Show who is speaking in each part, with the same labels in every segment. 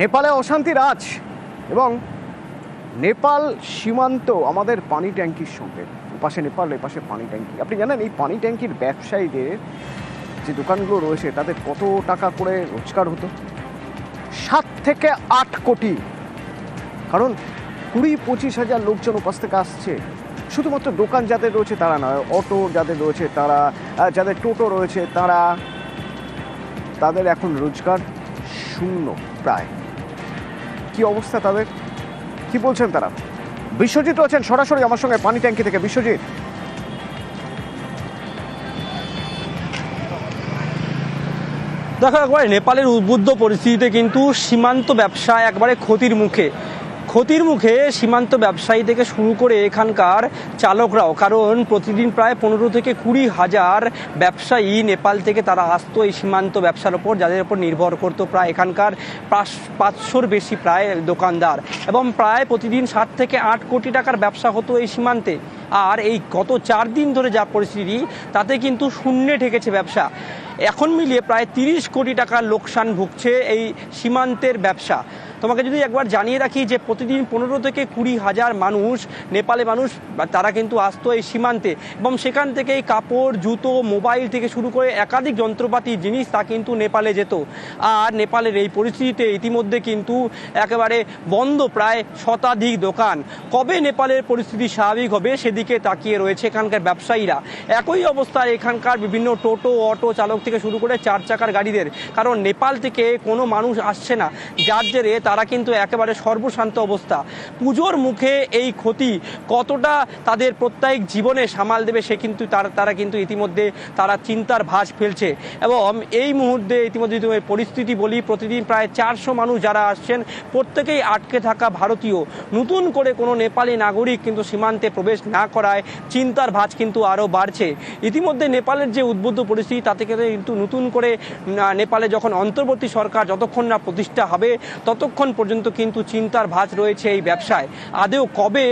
Speaker 1: নেপালে অশান্তি রাজ এবং নেপাল সীমান্ত আমাদের পানি ট্যাঙ্কির সঙ্গে, পাশে নেপাল, এপাশে পানি ট্যাঙ্কি। আপনি জানেন এই পানি ট্যাঙ্কির ব্যবসায়ীদের যে দোকানগুলো রয়েছে তাদের কত টাকা করে রোজগার হতো? 7 থেকে 8 কোটি। কারণ 20-25 হাজার লোকজন উপাস থেকে আসছে। শুধুমাত্র দোকান যাদের রয়েছে তারা নয়, অটো যাদের রয়েছে তারা, যাদের টোটো রয়েছে তাদের এখন রোজগার শূন্য প্রায়। কি অবস্থা তাদের, কি বলছেন তারা? বিশ্বজিৎ রয়েছেন সরাসরি আমার সঙ্গে পানি ট্যাঙ্কি থেকে। বিশ্বজিৎ,
Speaker 2: দেখো, একবারে নেপালের উদ্বুদ্ধ পরিস্থিতিতে কিন্তু সীমান্ত ব্যবসা একবারে ক্ষতির মুখে সীমান্ত ব্যবসায়ী থেকে শুরু করে এখানকার চালকরাও। কারণ প্রতিদিন প্রায় 15 থেকে 20 হাজার ব্যবসায়ী নেপাল থেকে তারা আসতো এই সীমান্ত ব্যবসার ওপর, যাদের ওপর নির্ভর করতো প্রায় এখানকার 500-র বেশি প্রায় দোকানদার, এবং প্রায় প্রতিদিন 7 থেকে 8 কোটি টাকার ব্যবসা হতো এই সীমান্তে। আর এই গত 4 দিন ধরে যা পরিস্থিতি, তাতে কিন্তু শূন্যে ঠেকেছে ব্যবসা। এখন মিলিয়ে প্রায় 30 কোটি টাকার লোকসান ভুগছে এই সীমান্তের ব্যবসা। তোমাকে যদি একবার জানিয়ে রাখি যে প্রতিদিন 15 থেকে 20 হাজার মানুষ, নেপালে মানুষ, তারা কিন্তু আসতো এই সীমান্তে, এবং সেখান থেকে কাপড়, জুতো, মোবাইল থেকে শুরু করে একাধিক যন্ত্রপাতি জিনিস তা কিন্তু নেপালে যেত। আর নেপালের এই পরিস্থিতিতে ইতিমধ্যে কিন্তু একেবারে বন্ধ প্রায় শতাধিক দোকান। কবে নেপালের পরিস্থিতি স্বাভাবিক হবে সেদিকে তাকিয়ে রয়েছে এখানকার ব্যবসায়ীরা। একই অবস্থায় এখানকার বিভিন্ন টোটো, অটো চালক থেকে শুরু করে 4 চাকার গাড়িদের। কারণ নেপাল থেকে কোনো মানুষ আসছে না, যার জেরে তারা কিন্তু একেবারে সর্বশান্ত অবস্থা। পুজোর মুখে এই ক্ষতি কতটা তাদের প্রত্যেক জীবনে সামাল দেবে সে কিন্তু তারা কিন্তু ইতিমধ্যে তারা চিন্তার ভাঁজ ফেলছে। এবং এই মুহূর্তে ইতিমধ্যে পরিস্থিতি বলি, প্রতিদিন প্রায় 400 মানুষ যারা আসছেন প্রত্যেকেই আটকে থাকা ভারতীয়। নতুন করে কোনো নেপালি নাগরিক কিন্তু সীমান্তে প্রবেশ না করায় চিন্তার ভাঁজ কিন্তু আরও বাড়ছে। ইতিমধ্যে নেপালের যে উদ্বুদ্ধ পরিস্থিতি, তাতে কিন্তু নতুন করে নেপালে যখন অন্তর্বর্তী সরকার যতক্ষণ না প্রতিষ্ঠা হবে ততক্ষণ পর্যন্ত কিন্তু চিন্তার ভাঁজ রয়েছে এই ব্যবসায়। আদৌ কবে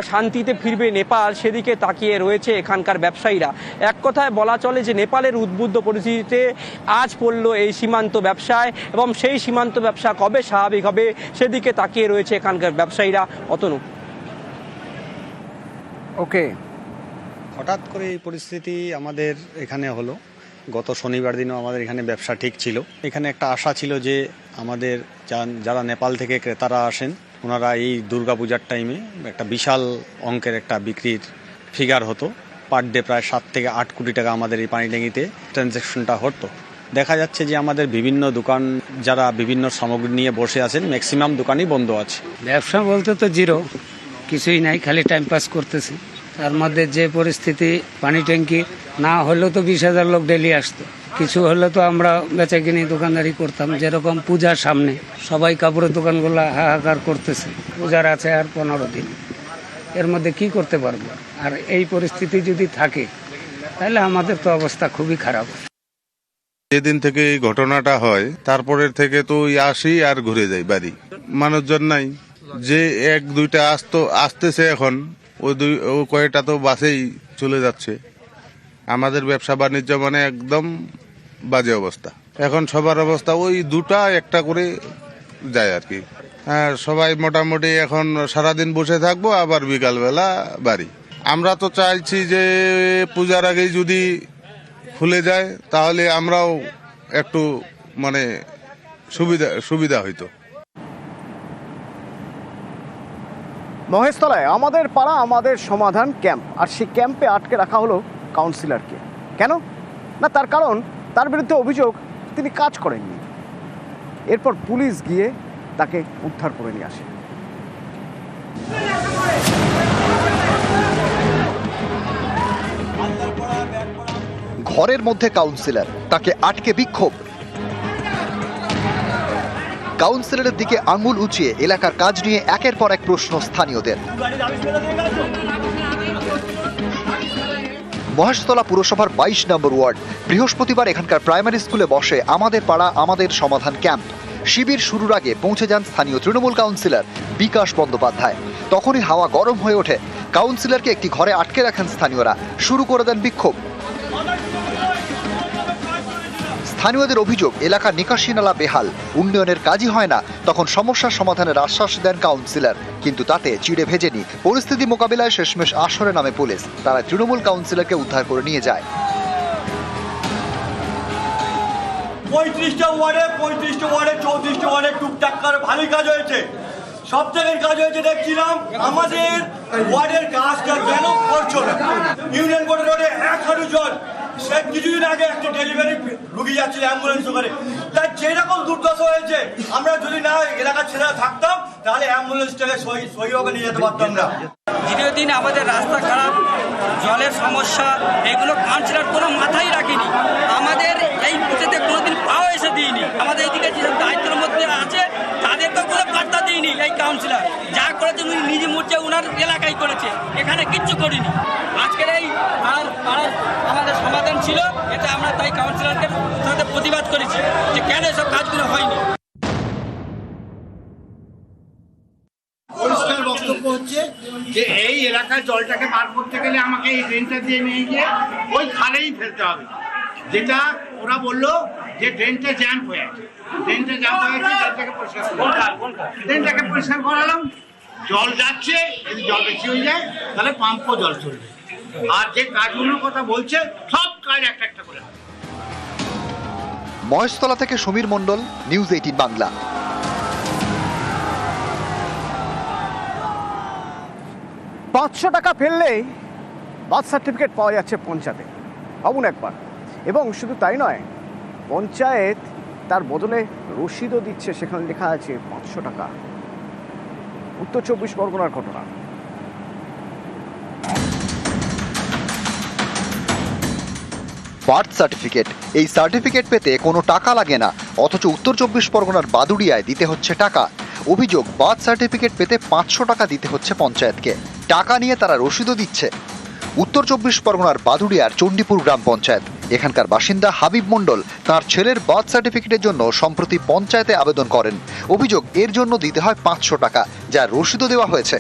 Speaker 2: শান্তিতে ফিরবে নেপাল সেদিকে তাকিয়ে রয়েছে এখানকার ব্যবসায়ীরা। এক কথায় বলা চলে যে নেপালের উদ্বুদ্ধ পরিস্থিতিতে আজ পড়ল এই সীমান্ত ব্যবসায়, এবং সেই সীমান্ত ব্যবসা কবে স্বাভাবিক হবে সেদিকে তাকিয়ে রয়েছে এখানকার ব্যবসায়ীরা। অতনু,
Speaker 1: ওকে।
Speaker 3: হঠাৎ করে এই পরিস্থিতি আমাদের এখানে হলো। গত শনিবার দিনও আমাদের এখানে ব্যবসা ঠিক ছিল। এখানে একটা আশা ছিল যে আমাদের যারা নেপাল থেকে ক্রেতারা আসেন, ওনারা এই দুর্গাপূজার টাইমে একটা বিশাল অঙ্কের একটা বিক্রির ফিগার হতো। পার ডে প্রায় 7 থেকে 8 কোটি টাকা আমাদের এই পানি ট্যাঙ্কিতে ট্রানজ্যাকশনটা হতো। দেখা যাচ্ছে যে আমাদের বিভিন্ন দোকান, যারা বিভিন্ন সামগ্রী নিয়ে বসে আছেন, ম্যাক্সিমাম দোকানই বন্ধ আছে।
Speaker 4: ব্যবসা বলতে তো জিরো, কিছুই নাই, খালি টাইম পাস করতেছি। তার মধ্যে যে পরিস্থিতি, পানি ট্যাঙ্কি না হলেও তো 20 হাজার লোক ডেলি আসতো, কিছু হলে তো আমরা বেচা কিনে দোকানদারি করতাম। যেরকম পূজার সামনে সবাই কাপড়ের দোকানগুলো হাহাকার করতেছে, পূজার আছে আর 15 দিন, এর মধ্যে কি করতে পারবো? আর এই পরিস্থিতি যদি থাকে তাহলে আমাদের তো অবস্থা খুবই খারাপ।
Speaker 5: যেদিন থেকে এই ঘটনাটা হয় তারপরের থেকে তো আসি আর ঘুরে যাই বাড়ি। মানুষজন নাই, যে 1-2টা আসতেছে এখন, ওই কয়েকটা তো বাসেই চলে যাচ্ছে। আমাদের ব্যবসা বাণিজ্য মানে একদম বাজে অবস্থা। এখন সবার অবস্থা ওই 2টা-1টা করে যায় আর কি। হ্যাঁ, সবাই মোটামুটি এখন সারাদিন বসে থাকবো, আবার বিকালবেলা বাড়ি। আমরা তো চাইছি যে পূজার আগেই যদি খুলে যায় তাহলে আমরাও একটু মানে সুবিধা হইতো।
Speaker 1: মহেশতলায় আমাদের পাড়া আমাদের সমাধান ক্যাম্প, আর সেই ক্যাম্পে আটকে রাখা হলো কাউন্সিলরকে। কেন না, তার কারণ তার বিরুদ্ধে অভিযোগ তিনি কাজ করেননি। এরপর পুলিশ গিয়ে তাকে উদ্ধার করে নিয়ে আসে।
Speaker 6: ঘরের মধ্যে কাউন্সিলর, তাকে আটকে বিক্ষোভ। কাউন্সিলরের দিকে আঙুল উঁচিয়ে এলাকার কাজ নিয়ে একের পর এক প্রশ্ন স্থানীয়দের। মহেশতলা পুরসভার 22 নম্বর ওয়ার্ড। বৃহস্পতিবার এখানকার প্রাইমারি স্কুলে বসে আমাদের পাড়া আমাদের সমাধান ক্যাম্প। শিবির শুরুর আগে পৌঁছে যান স্থানীয় তৃণমূল কাউন্সিলর বিকাশ বন্দ্যোপাধ্যায়। তখনই হাওয়া গরম হয়ে ওঠে। কাউন্সিলরকে একটি ঘরে আটকে রাখেন স্থানীয়রা, শুরু করে দেন বিক্ষোভ। স্থানীয়দের অভিযোগ এলাকার নিকাশি নালা বেহাল, উন্নয়নের কাজই হয় না। তখন সমস্যার সমাধানের আশ্বাস দেন কাউন্সিলর, কিন্তু তাতে চিড়ে ভেজেনি। পরিস্থিতি মোকাবিলায় শেষমেশ আসরে নামে পুলিশ। তারা তৃণমূল কাউন্সিলরকে উদ্ধার করে নিয়ে যায়।
Speaker 7: 35টা ওয়ার্ডে 34টা ওয়ার্ডে টুকটাক করে ভালোই কাজ হয়েছে। সব জায়গায় কাজ হয়েছে দেখছিলাম। আমাদের ওয়ার্ডের কাজটা কেন করছো না? ইউনিয়ন কোর্ট রোডে 1 হাঁটু জল। সে কিছুদিন আগে একটা ডেলিভারি রুগী যাচ্ছিল অ্যাম্বুলেন্স করে, তার যেরকম দুর্দশা হয়েছে, আমরা যদি না এলাকার ছেলেরা থাকতাম তাহলে অ্যাম্বুলেন্সটাকে সহিভাবে নিয়ে যেতে পারতাম না।
Speaker 8: দীর্ঘদিন আমাদের রাস্তা খারাপ, জলের সমস্যা, এগুলো কাউন্সিলর কোনো মাথায় রাখেনি। আমাদের এই বুথেতে কোনোদিন পাও এসে দিইনি। আমাদের এইদিকে যে দায়িত্বের মধ্যে আছে তাদের তো কোনো বার্তা দিইনি। এই কাউন্সিলর যা করেছে উনি নিজে মুহূর্তে ওনার এলাকায় করেছে, এখানে কিচ্ছু করিনি। আজকের এই আমাদের সমাধান ছিল, এটা আমরা তাই কাউন্সিলরকে সাথে প্রতিবাদ করেছি যে কেন এসব কাজগুলো হয়নি।
Speaker 9: পরিষ্কার বক্তব্য হচ্ছে যে এই এলাকায় জলটাকে বার করতে গেলে আমাকে এই ড্রেনটা দিয়ে নিয়ে গিয়ে ওই খালেই ফেলতে হবে, যেটা ওরা বললো যে ড্রেনটা জ্যাম হয়ে আছে। ড্রেনটা জ্যাম হয়ে আছে, ড্রেনটাকে পরিষ্কার করালাম। জল যাচ্ছে, যদি জল বেশি হয়ে যায় তাহলে পাম্পও জল চলবে। আর যে কাজগুলোর কথা বলছে সব কাজ একটা একটা করে।
Speaker 6: মহেশতলা থেকে সমীর মণ্ডল, নিউজ 18 বাংলা।
Speaker 1: 500 টাকা ফেললেই বার্থ সার্টিফিকেট পাওয়া যাচ্ছে পঞ্চায়েতে। ভাবুন একবার। এবং শুধু তাই নয়, পঞ্চায়েত তার বদলে রসিদও দিচ্ছে, সেখানে লেখা আছে 500 টাকা। উত্তর 24 পরগনার ঘটনা।
Speaker 6: বার্থ সার্টিফিকেট, এই সার্টিফিকেট পেতে কোনো টাকা লাগে না, অথচ উত্তর 24 পরগনার বাদুড়িয়ায় দিতে হচ্ছে টাকা। অভিযোগ, বার্থ সার্টিফিকেট পেতে 500 টাকা দিতে হচ্ছে পঞ্চায়েতকে। টাকা নিয়ে তারা রসিদও দিচ্ছে। উত্তর 24 পরগনার বাদুড়িয়ার চণ্ডীপুর গ্রাম পঞ্চায়েত। এখানকার বাসিন্দা হাবিব মণ্ডল তার ছেলের বার্থ সার্টিফিকেটের জন্য সম্প্রতি পঞ্চায়েতে আবেদন করেন। অভিযোগ, এর জন্য দিতে হয় 500 টাকা, যা রসিদও দেওয়া হয়েছে।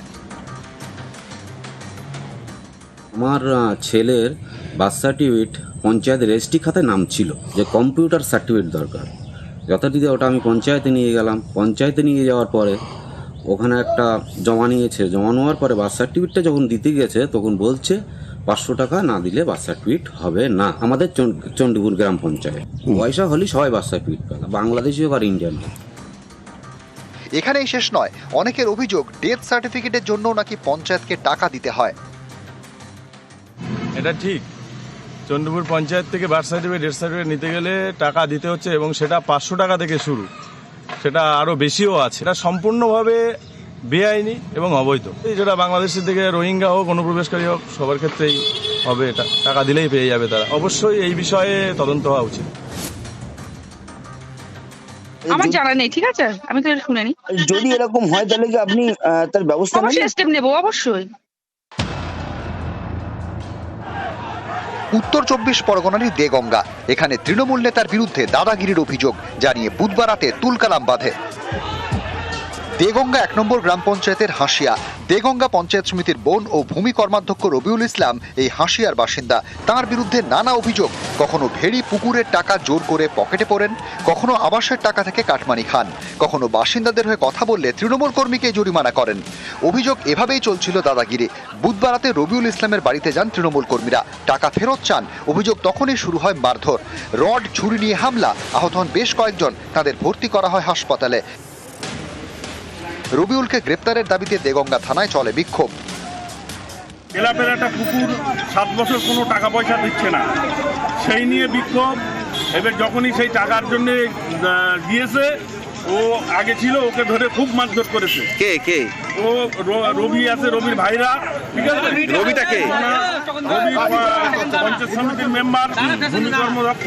Speaker 10: আমার ছেলের বার্থ সার্টিফিকেট পঞ্চায়েত রেজিস্ট্রি খাতায় নাম ছিল, যে কম্পিউটার সার্টিফিকেট দরকার। যথারীতি ওটা আমি পঞ্চায়েতে নিয়ে গেলাম। পঞ্চায়েতে নিয়ে যাওয়ার পরে ওখানে একটা জমা নিয়েছে। জমা নেওয়ার পরে বার্থ সার্টিফিকেটটা যখন দিতে গেছে তখন বলছে 500 টাকা না দিলে বার্থ সার্টিফিকেট হবে না। আমাদের চণ্ডীপুর গ্রাম পঞ্চায়েত পয়সা হলেই সবাই বার্থ সার্টিফিকেট পাবে, বাংলাদেশি হোক আর ইন্ডিয়ান হোক।
Speaker 6: এখানেই শেষ নয়, অনেকের অভিযোগ ডেথ সার্টিফিকেটের জন্য নাকি পঞ্চায়েতকে টাকা দিতে হয়।
Speaker 11: এটা ঠিক, চণ্ডীপুর পঞ্চায়েত থেকে বার্থ সার্টিফিকেট ডেথ সার্টিফিকেট নিতে গেলে টাকা দিতে হচ্ছে, এবং সেটা 500 টাকা থেকে শুরু, সেটা আরও বেশিও আছে। এটা সম্পূর্ণভাবে বেআইনি এবং অবৈধ। যেটা বাংলাদেশের থেকে রোহিঙ্গা হোক, অনুপ্রবেশকারী হোক, সবার ক্ষেত্রেই হবে এটা। টাকা দিলেই পেয়ে যাবে তারা। অবশ্যই এই বিষয়ে তদন্ত হওয়া উচিত।
Speaker 12: আমার জানা নেই, ঠিক আছে, আমি তো এটা শুনিনি।
Speaker 13: যদি এরকম হয় তাহলে কি আপনি তার ব্যবস্থা নেবেন?
Speaker 12: অবশ্যই স্টেপ নেব, অবশ্যই।
Speaker 6: উত্তর 24 পরগনারই দেগঙ্গা। এখানে তৃণমূল নেতার বিরুদ্ধে দাদাগিরির অভিযোগ জানিয়ে বুধবার রাতে তুলকালাম বাঁধে। দেগঙ্গা 1 নম্বর গ্রাম পঞ্চায়েতের হাসিয়া। দেগঙ্গা পঞ্চায়েত সমিতির বোন ও ভূমি কর্মাধ্যক্ষ রবিউল ইসলাম এই হাসিয়ার বাসিন্দা। তার বিরুদ্ধে নানা অভিযোগ। কখনো ভেড়ি পুকুরের টাকা জোর করে পকেটে পড়েন, কখনো আবাসের টাকা থেকে কাটমানি খান, কখনো বাসিন্দাদের হয়ে কথা বললে তৃণমূল কর্মীকে জরিমানা করেন। অভিযোগ, এভাবেই চলছিল দাদাগিরি। বুধবার রাতে রবিউল ইসলামের বাড়িতে যান তৃণমূল কর্মীরা, টাকা ফেরত চান। অভিযোগ, তখনই শুরু হয় মারধর, রড ছুরি নিয়ে হামলা। আহত হন বেশ কয়েকজন, তাদের ভর্তি করা হয় হাসপাতালে। রবিউলকে গ্রেপ্তারের দাবিতে দেগঙ্গা থানায় চলে বিক্ষোভ।
Speaker 11: এলাপের একটা পুকুর 7 বছর কোনো টাকা পয়সা দিচ্ছে না, সেই নিয়ে বিক্ষোভ। এবার যখনই সেই টাকার জন্য গিয়েছে, ও আগে ছিল, ওকে ধরে খুব মারধর করেছে।
Speaker 13: কে কে?
Speaker 11: ও রবি আছে, রবির ভাইরা, ঠিক আছে।
Speaker 13: রবিটা কে?
Speaker 11: রবি পঞ্চায়েত সমিতির মেম্বার, ভূমি কর্মদক্ষ।